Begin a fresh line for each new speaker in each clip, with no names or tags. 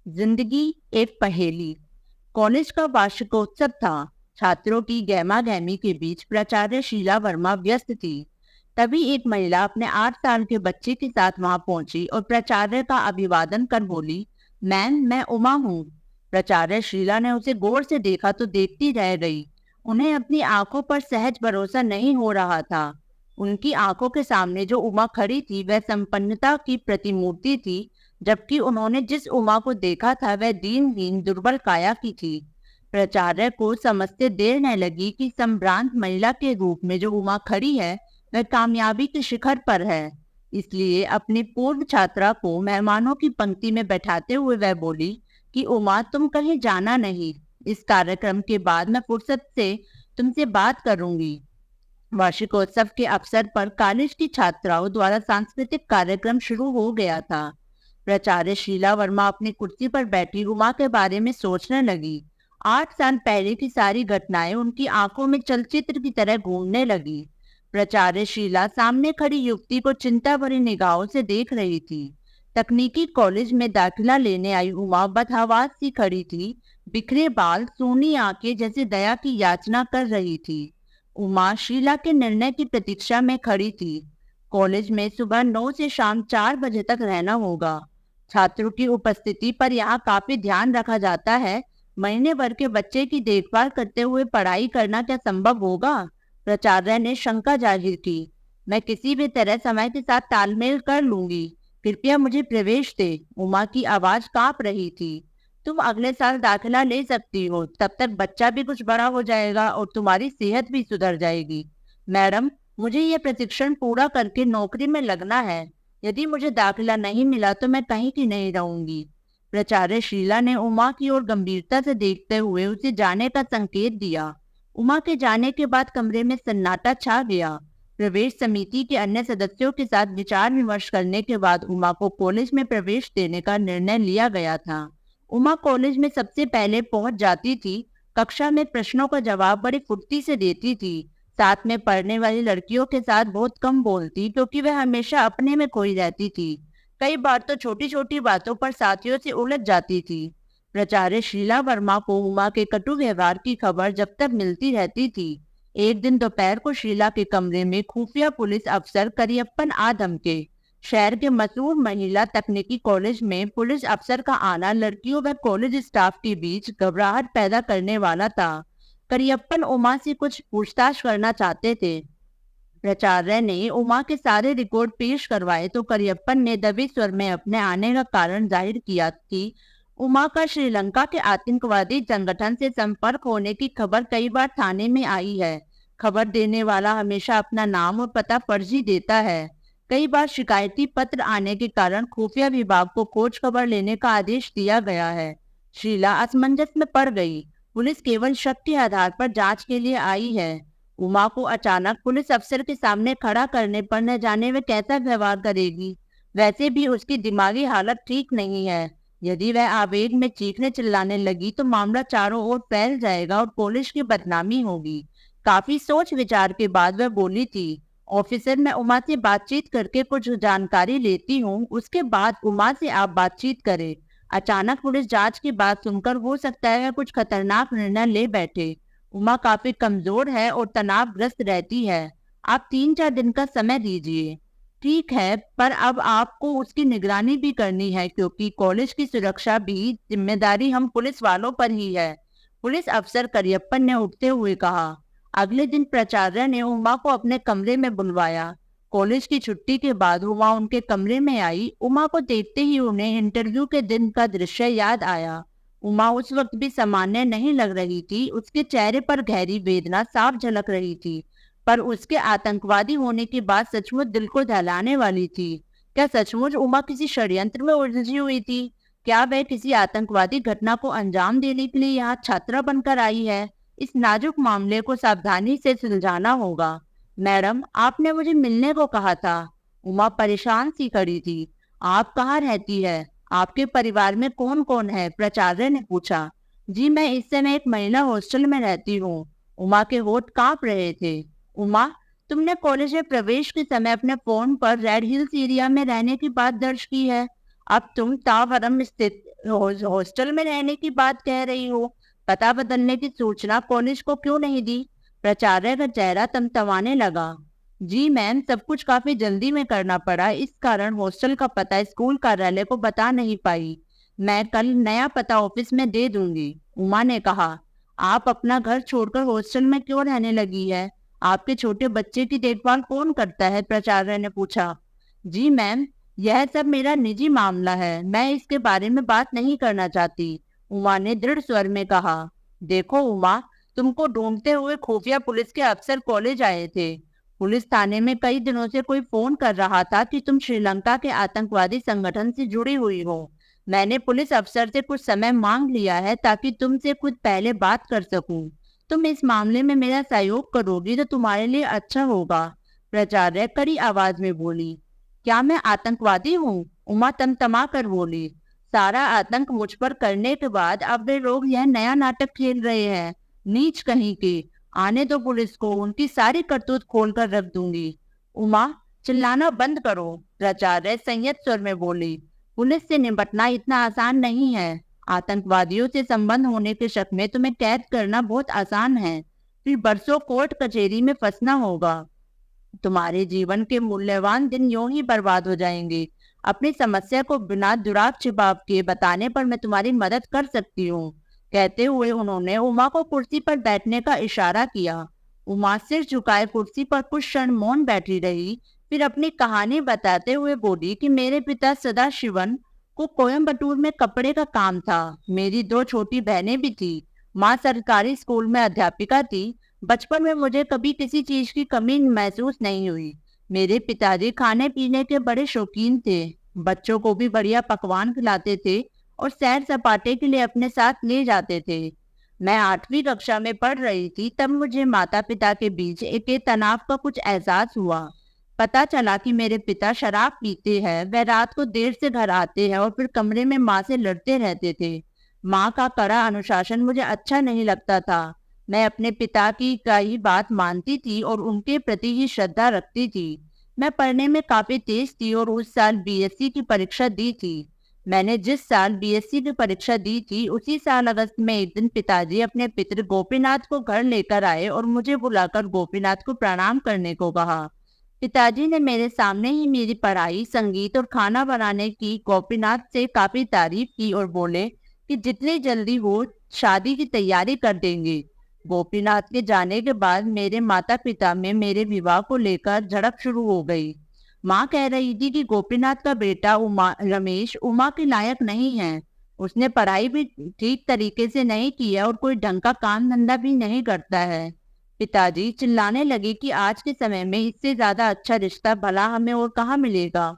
जिंदगी एक पहेली। कॉलेज का वार्षिकोत्सव था। छात्रों की गहमा गहमी के बीच प्राचार्य शीला वर्मा व्यस्त थी। तभी एक महिला अपने 8 साल के बच्चे के साथ वहां पहुंची और प्राचार्य का अभिवादन कर बोली, मैम, मैं उमा हूँ। प्राचार्य शीला ने उसे गौर से देखा तो देखती रह गई। उन्हें अपनी आंखों पर सहज भरोसा नहीं हो रहा था। उनकी आंखों के सामने जो उमा खड़ी थी वह संपन्नता की प्रतिमूर्ति थी, जबकि उन्होंने जिस उमा को देखा था वह दीनहीन दुर्बल काया की थी। प्राचार्य को समझते देर न लगी कि संभ्रांत महिला के रूप में जो उमा खड़ी है वह कामयाबी के शिखर पर है। इसलिए अपनी पूर्व छात्रा को मेहमानों की पंक्ति में बैठाते हुए वह बोली कि उमा, तुम कहीं जाना नहीं। इस कार्यक्रम के बाद मैं फुर्सत से तुमसे बात करूंगी। वार्षिकोत्सव के अवसर पर कॉलेज की छात्राओं द्वारा सांस्कृतिक कार्यक्रम शुरू हो गया था। प्राचार्य शीला वर्मा अपनी कुर्सी पर बैठी उमा के बारे में सोचने लगी। 8 साल पहले की सारी घटनाएं उनकी आंखों में चलचित्र की तरह घूमने लगी। प्राचार्य शीला सामने खड़ी युवती को चिंता भरी निगाहों से देख रही थी। तकनीकी कॉलेज में दाखिला लेने आई उमा बदहवास सी खड़ी थी। बिखरे बाल, सूनी आंखें जैसे दया की याचना कर रही थी। उमा शीला के निर्णय की प्रतीक्षा में खड़ी थी। कॉलेज में सुबह 9 से शाम 4 बजे तक रहना होगा। छात्रों की उपस्थिति पर यहाँ काफी ध्यान रखा जाता है। महीने भर के बच्चे की देखभाल करते हुए पढ़ाई करना क्या संभव होगा? प्राचार्य ने शंका जाहिर की। मैं किसी भी तरह समय के साथ तालमेल कर लूंगी। कृपया मुझे प्रवेश दे। उमा की आवाज कांप रही थी। तुम अगले साल दाखिला ले सकती हो। तब तक बच्चा भी कुछ बड़ा हो जाएगा और तुम्हारी सेहत भी सुधर जाएगी। मैडम, मुझे यह प्रशिक्षण पूरा करके नौकरी में लगना है। यदि मुझे दाखिला नहीं मिला तो मैं कहीं की नहीं रहूंगी। प्राचार्य शीला ने उमा की ओर गंभीरता से देखते हुए उसे जाने का संकेत दिया। उमा के जाने के बाद कमरे में सन्नाटा छा गया। प्रवेश समिति के अन्य सदस्यों के साथ विचार विमर्श करने के बाद उमा को कॉलेज में प्रवेश देने का निर्णय लिया गया था। उमा कॉलेज में सबसे पहले पहुंच जाती थी। कक्षा में प्रश्नों का जवाब बड़ी फुर्ती से देती थी। साथ में पढ़ने वाली लड़कियों के साथ बहुत कम बोलती क्योंकि वह हमेशा अपने में खोई रहती थी। कई बार तो छोटी छोटी बातों पर साथियों से उलझ जाती थी। प्राचार्य शीला वर्मा को उमा के कटु व्यवहार की खबर जब तक मिलती रहती थी। एक दिन दोपहर को शीला के कमरे में खुफिया पुलिस अफसर करियप्पन आ धमके। शहर के मशहूर महिला तकनीकी कॉलेज में पुलिस अफसर का आना लड़कियों व कॉलेज स्टाफ के बीच घबराहट पैदा करने वाला था। करियप्पन उमा से कुछ पूछताछ करना चाहते थे। प्राचार्य ने उमा के सारे रिकॉर्ड पेश करवाए तो करियप्पन ने दबे स्वर में अपने आने का कारण जाहिर किया कि उमा का श्रीलंका के आतंकवादी संगठन से संपर्क होने की खबर कई बार थाने में आई है। खबर देने वाला हमेशा अपना नाम और पता फर्जी देता है। कई बार शिकायती पत्र आने के कारण खुफिया विभाग को खोज खबर लेने का आदेश दिया गया है। शीला असमंजस में पड़ गई। पुलिस केवल शक के आधार पर जांच के लिए आई है। उमा को अचानक पुलिस अफसर के सामने खड़ा करने पर न जाने वे कैसा व्यवहार करेगी। वैसे भी उसकी दिमागी हालत ठीक नहीं है। यदि वह आवेग में चीखने चिल्लाने लगी तो मामला चारों ओर फैल जाएगा और कॉलेज की बदनामी होगी। काफी सोच विचार के बाद वह बोली थी, ऑफिसर, मैं उमा से बातचीत करके कुछ जानकारी लेती हूँ, उसके बाद उमा से आप बातचीत करें। अचानक पुलिस जांच की बात सुनकर हो सकता है कुछ खतरनाक निर्णय ले बैठे। उमा काफी कमजोर है और तनावग्रस्त रहती है। आप 3-4 दिन का समय दीजिए। ठीक है, पर अब आपको उसकी निगरानी भी करनी है क्योंकि कॉलेज की सुरक्षा भी जिम्मेदारी हम पुलिस वालों पर ही है। पुलिस अफसर करियप्पन ने उठते हुए कहा। अगले दिन प्राचार्य ने उमा को अपने कमरे में बुलवाया। कॉलेज की छुट्टी के बाद उमा उनके कमरे में आई। उमा को देखते ही उन्हें इंटरव्यू के दिन का दृश्य याद आया। उमा उस वक्त भी सामान्य नहीं लग रही थी। उसके चेहरे पर गहरी वेदना साफ झलक रही थी, पर उसके आतंकवादी होने की बात सचमुच दिल को दहलाने वाली थी। क्या सचमुच उमा किसी षड्यंत्र में उलझी हुई थी? क्या वह किसी आतंकवादी घटना को अंजाम देने के लिए यहाँ छात्रा बनकर आई है? इस नाजुक मामले को सावधानी से सुलझाना होगा। मैडम, आपने मुझे मिलने को कहा था। उमा परेशान सी खड़ी थी। आप कहाँ रहती है? आपके परिवार में कौन कौन है? प्राचार्य ने पूछा। जी, मैं इस समय एक महिला हॉस्टल में रहती हूँ। उमा के होठ कांप रहे थे। उमा, तुमने कॉलेज में प्रवेश के समय अपने फोन पर रेड हिल्स एरिया में रहने की बात दर्ज की है। अब तुम तावरम स्थित हॉस्टल में रहने की बात कह रही हो? पता बदलने की सूचना कॉलेज को क्यों नहीं दी? प्राचार्य का चेहरा तमतमाने लगा। जी मैम, सब कुछ काफी जल्दी में करना पड़ा, इस कारण हॉस्टल का पता स्कूल कार्यालय को बता नहीं पाई। मैं कल नया पता ऑफिस में दे दूंगी। उमा ने कहा। आप अपना घर छोड़कर हॉस्टल में क्यों रहने लगी है? आपके छोटे बच्चे की देखभाल कौन करता है? प्राचार्य ने पूछा। जी मैम, यह सब मेरा निजी मामला है, मैं इसके बारे में बात नहीं करना चाहती। उमा ने दृढ़ स्वर में कहा। देखो उमा, तुमको ढूंढते हुए खुफिया पुलिस के अफसर कॉलेज आए थे। पुलिस थाने में कई दिनों से कोई फोन कर रहा था कि तुम श्रीलंका के आतंकवादी संगठन से जुड़ी हुई हो। मैंने पुलिस अफसर से कुछ समय मांग लिया है ताकि तुमसे कुछ पहले बात कर सकूं। तुम इस मामले में मेरा सहयोग करोगी तो तुम्हारे लिए अच्छा होगा। प्राचार्य कड़ी आवाज में बोली। क्या मैं आतंकवादी हूँ? उमा तमतमा कर बोली। सारा आतंक मुझ पर करने के बाद अब वे लोग यह नया नाटक खेल रहे हैं। नीच कहीं के। आने दो पुलिस को, उनकी सारी करतूत खोल कर रख दूंगी। उमा, चिल्लाना बंद करो। प्राचार्य संयत स्वर में बोली। पुलिस से निपटना इतना आसान नहीं है। आतंकवादियों से संबंध होने के शक में तुम्हें कैद करना बहुत आसान है, फिर बरसों कोर्ट कचहरी में फंसना होगा। तुम्हारे जीवन के मूल्यवान दिन यूं ही बर्बाद हो जाएंगे। अपनी समस्या को बिना दुराग छिपाव के बताने पर मैं तुम्हारी मदद कर सकती हूँ। कहते हुए उन्होंने उमा को कुर्सी पर बैठने का इशारा किया। उमा सिर झुकाए कुर्सी पर कुछ क्षण मौन बैठी रही, फिर अपनी कहानी बताते हुए बोली कि मेरे पिता सदाशिवन को कोयम्बटूर में कपड़े का काम था। मेरी दो छोटी बहनें भी थी। माँ सरकारी स्कूल में अध्यापिका थी। बचपन में मुझे कभी किसी चीज की कमी महसूस नहीं हुई। मेरे पिताजी खाने पीने के बड़े शौकीन थे। बच्चों को भी बढ़िया पकवान खिलाते थे और सैर सपाटे के लिए अपने साथ ले जाते थे। मैं 8वीं कक्षा में पढ़ रही थी तब मुझे माता पिता के बीच एक तनाव का कुछ एहसास हुआ। पता चला कि मेरे पिता शराब पीते हैं। वह रात को देर से घर आते हैं और फिर कमरे में माँ से लड़ते रहते थे। माँ का कड़ा अनुशासन मुझे अच्छा नहीं लगता था। मैं अपने पिता की का ही बात मानती थी और उनके प्रति ही श्रद्धा रखती थी। मैं पढ़ने में काफी तेज थी और उस साल बीएससी की परीक्षा दी थी। मैंने जिस साल बीएससी की परीक्षा दी थी उसी साल अगस्त में एक दिन पिताजी अपने पितृ गोपीनाथ को घर लेकर आए और मुझे बुलाकर गोपीनाथ को प्रणाम करने को कहा। पिताजी ने मेरे सामने ही मेरी पढ़ाई, संगीत और खाना बनाने की गोपीनाथ से काफी तारीफ की और बोले कि जितनी जल्दी हो शादी की तैयारी कर देंगे। गोपीनाथ के जाने के बाद मेरे माता पिता में मेरे विवाह को लेकर झड़प शुरू हो गई। माँ कह रही थी कि गोपीनाथ का बेटा रमेश उमा के लायक नहीं है। उसने पढ़ाई भी ठीक तरीके से नहीं की है और कोई ढंग का काम धंधा भी नहीं करता है। पिताजी चिल्लाने लगे कि आज के समय में इससे ज्यादा अच्छा रिश्ता भला हमें और कहाँ मिलेगा।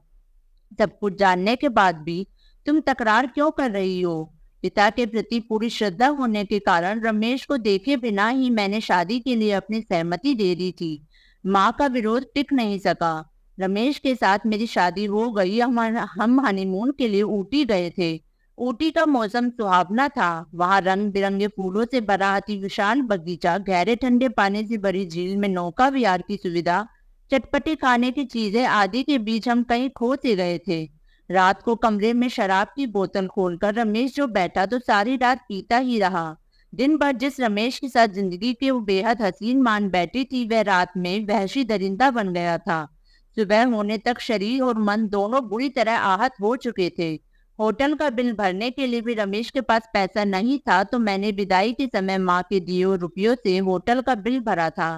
सब कुछ जानने के बाद भी तुम तकरार क्यों कर रही हो? पिता के प्रति पूरी श्रद्धा होने के कारण रमेश को देखे बिना ही मैंने शादी के लिए अपनी सहमति दे दी थी। माँ का विरोध टिक नहीं सका। रमेश के साथ मेरी शादी हो गई। हम हनीमून के लिए ऊटी गए थे। ऊटी का मौसम सुहावना था। वहाँ रंग बिरंगे फूलों से भरा अति विशाल बगीचा, गहरे ठंडे पानी से भरी झील में नौका विहार की सुविधा, चटपटे खाने की चीजें आदि के बीच हम कहीं खो से गए थे। रात को कमरे में शराब की बोतल खोलकर रमेश जो बैठा तो सारी रात पीता ही रहा। दिन भर जिस रमेश के साथ जिंदगी के वो बेहद हसीन मान बैठी थी, वह रात में वहशी दरिंदा बन गया था। सुबह होने तक शरीर और मन दोनों बुरी तरह आहत हो चुके थे। होटल का बिल भरने के लिए भी रमेश के पास पैसा नहीं था, तो मैंने विदाई के समय माँ के दिए हुए रुपयों से होटल का बिल भरा था।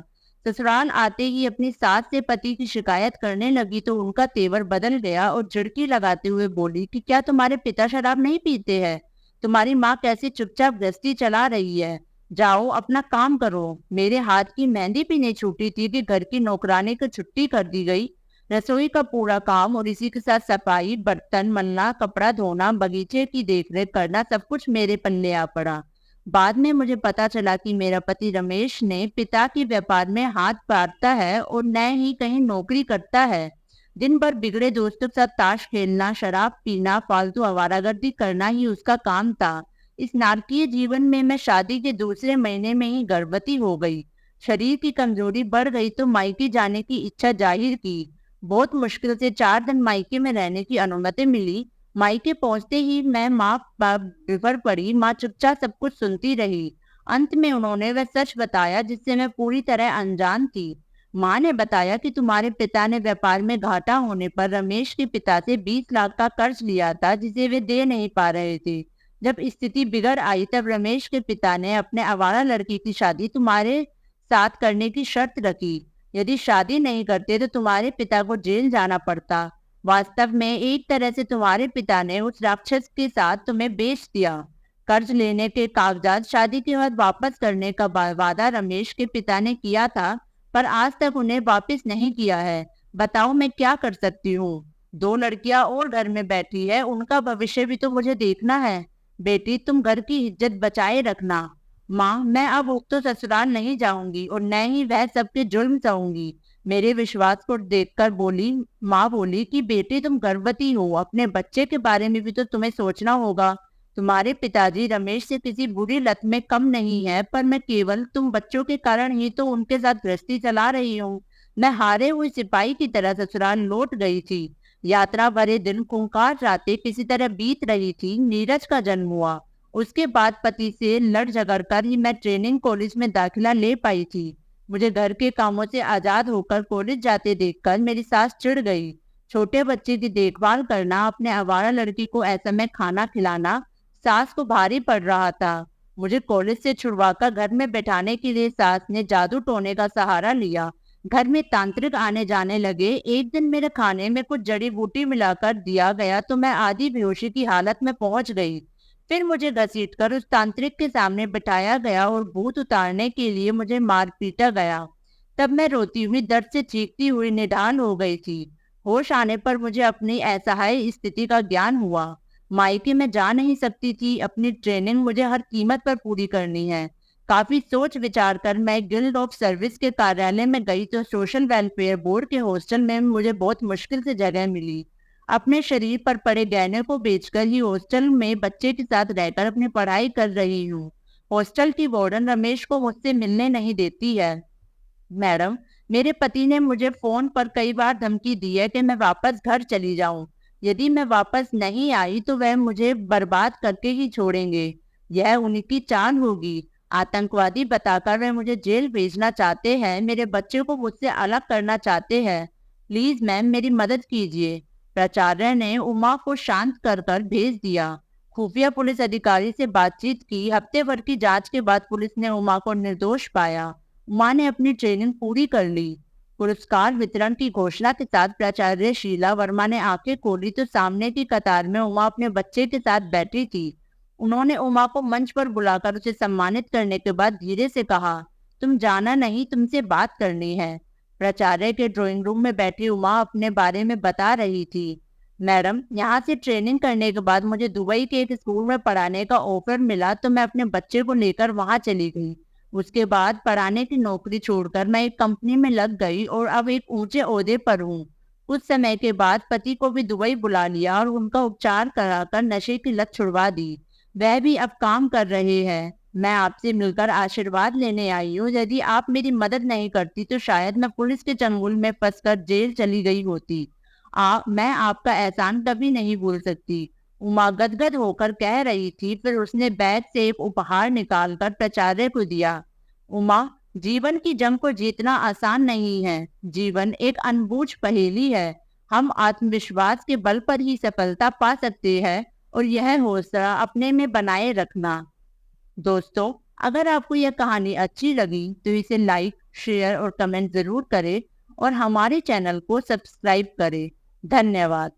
ससुराल आते ही अपनी सास से पति की शिकायत करने लगी तो उनका तेवर बदल गया और झिड़की लगाते हुए बोली कि क्या तुम्हारे पिता शराब नहीं पीते हैं? तुम्हारी माँ कैसे चुपचाप गृहस्थी चला रही है? जाओ अपना काम करो। मेरे हाथ की मेहंदी भी नहीं छूटी थी कि घर की नौकरानी को छुट्टी कर दी गई। रसोई का पूरा काम और इसी के साथ सफाई, बर्तन मलना, कपड़ा धोना, बगीचे की देखरेख करना, सब कुछ मेरे पल्ले आ पड़ा। बाद में मुझे पता चला कि मेरा पति रमेश ने पिता के व्यापार में हाथ पारता है और न ही कहीं नौकरी करता है। दिन भर बिगड़े दोस्तों के साथ ताश खेलना, शराब पीना, फालतू आवारागर्दी करना ही उसका काम था। इस नारकीय जीवन में मैं शादी के दूसरे महीने में ही गर्भवती हो गई। शरीर की कमजोरी बढ़ गई तो मायके जाने की इच्छा जाहिर की। बहुत मुश्किल से 4 दिन मायके में रहने की अनुमति मिली। मायके पहुंचते ही मैं माँ पर बिफर पड़ी। माँ चुपचाप सब कुछ सुनती रही। अंत में उन्होंने वह सच बताया जिससे मैं पूरी तरह अनजान थी। माँ ने बताया कि तुम्हारे पिता ने व्यापार में घाटा होने पर रमेश के पिता से 20 लाख का कर्ज लिया था जिसे वे दे नहीं पा रहे थे। जब स्थिति बिगड़ आई तब रमेश के पिता ने अपने आवारा लड़की की शादी तुम्हारे साथ करने की शर्त रखी। यदि शादी नहीं करते तो तुम्हारे पिता को जेल जाना पड़ता। वास्तव में एक तरह से तुम्हारे पिता ने उस राक्षस के साथ तुम्हें बेच दिया। कर्ज लेने के कागजात शादी के बाद वापस करने का वादा रमेश के पिता ने किया था, पर आज तक उन्हें वापस नहीं किया है। बताओ मैं क्या कर सकती हूँ? 2 लड़कियां और घर में बैठी है, उनका भविष्य भी तो मुझे देखना है। बेटी तुम घर की इज्जत बचाए रखना। माँ मैं अब तो ससुराल नहीं जाऊंगी और न ही वह सबके जुल्म सहूंगी। मेरे विश्वास को देखकर माँ बोली कि बेटी तुम गर्भवती हो, अपने बच्चे के बारे में भी तो तुम्हें सोचना होगा। तुम्हारे पिताजी रमेश से किसी बुरी लत में कम नहीं है, पर मैं केवल तुम बच्चों के कारण ही तो उनके साथ गृहस्थी चला रही हूँ। मैं हारे हुए सिपाही की तरह ससुराल लौट गई थी। यात्रा भरे दिन खूंखार रातें किसी तरह बीत रही थी। नीरज का जन्म हुआ। उसके बाद पति से लड़ झगड़ कर ही मैं ट्रेनिंग कॉलेज में दाखिला ले पाई थी। मुझे घर के कामों से आजाद होकर कॉलेज जाते देखकर मेरी सास चिढ़ गई। छोटे बच्चे की देखभाल करना, अपने आवारा लड़की को ऐसा में खाना खिलाना सास को भारी पड़ रहा था। मुझे कॉलेज से छुड़वाकर घर में बैठाने के लिए सास ने जादू टोने का सहारा लिया। घर में तांत्रिक आने जाने लगे। एक दिन मेरे खाने में कुछ जड़ी बूटी मिलाकर दिया गया तो मैं आधी बेहोशी की हालत में पहुंच गई। फिर मुझे घसीटकर उस तांत्रिक के सामने बिठाया गया और भूत उतारने के लिए मुझे मार पीटा गया। तब मैं रोती हुई दर्द से चीखती हुई निढाल हो गई थी। होश आने पर मुझे अपनी असहाय स्थिति का ज्ञान हुआ। मायके में जा नहीं सकती थी। अपनी ट्रेनिंग मुझे हर कीमत पर पूरी करनी है। काफी सोच विचार कर मैं गिल्ड ऑफ सर्विस के कार्यालय में गई तो सोशल वेलफेयर बोर्ड के हॉस्टल में मुझे बहुत मुश्किल से जगह मिली। अपने शरीर पर पड़े गहने को बेचकर ही हॉस्टल में बच्चे के साथ रहकर अपनी पढ़ाई कर रही हूँ। हॉस्टल की वार्डन रमेश को मुझसे मिलने नहीं देती है। मैडम, मेरे पति ने मुझे फोन पर कई बार धमकी दी है कि मैं वापस घर चली जाऊं। यदि मैं वापस नहीं आई तो वह मुझे बर्बाद करके ही छोड़ेंगे। यह उनकी चाल होगी। आतंकवादी बताकर वे मुझे जेल भेजना चाहते हैं। मेरे बच्चे को मुझसे अलग करना चाहते हैं। प्लीज मैम मेरी मदद कीजिए। प्राचार्य ने उमा को शांत कर कर भेज दिया। खुफिया पुलिस अधिकारी से बातचीत की। हफ्ते भर की जांच के बाद पुलिस ने उमा को निर्दोष पाया। उमा ने अपनी ट्रेनिंग पूरी कर ली। पुरस्कार वितरण की घोषणा के साथ प्राचार्य शीला वर्मा ने आंखें खोली तो सामने की कतार में उमा अपने बच्चे के साथ बैठी थी। उन्होंने उमा को मंच पर बुलाकर उसे सम्मानित करने के बाद धीरे से कहा, तुम जाना नहीं, तुमसे बात करनी है। प्राचार्य के ड्राइंग रूम में बैठी उमा अपने बारे में बता रही थी। मैडम, यहाँ से ट्रेनिंग करने के बाद मुझे दुबई के एक स्कूल में पढ़ाने का ऑफर मिला तो मैं अपने बच्चे को लेकर वहां चली गई। उसके बाद पढ़ाने की नौकरी छोड़कर मैं एक कंपनी में लग गई और अब एक ऊंचे ओहदे पर हूँ। कुछ समय के बाद पति को भी दुबई बुला लिया और उनका उपचार कराकर नशे की लत छुड़वा दी। वह भी अब काम कर रहे हैं। मैं आपसे मिलकर आशीर्वाद लेने आई हूँ। यदि आप मेरी मदद नहीं करती तो शायद मैं पुलिस के चंगुल में फंसकर जेल चली गई होती। मैं आपका एहसान कभी नहीं भूल सकती। उमा गदगद होकर कह रही थी। फिर उसने बैग से एक उपहार निकालकर प्राचार्य को दिया। उमा, जीवन की जंग को जीतना आसान नहीं है। जीवन एक अनबूझ पहेली है। हम आत्मविश्वास के बल पर ही सफलता पा सकते हैं और यह हौसला अपने में बनाए रखना। दोस्तों, अगर आपको यह कहानी अच्छी लगी तो इसे लाइक, शेयर और कमेंट जरूर करें और हमारे चैनल को सब्सक्राइब करें। धन्यवाद।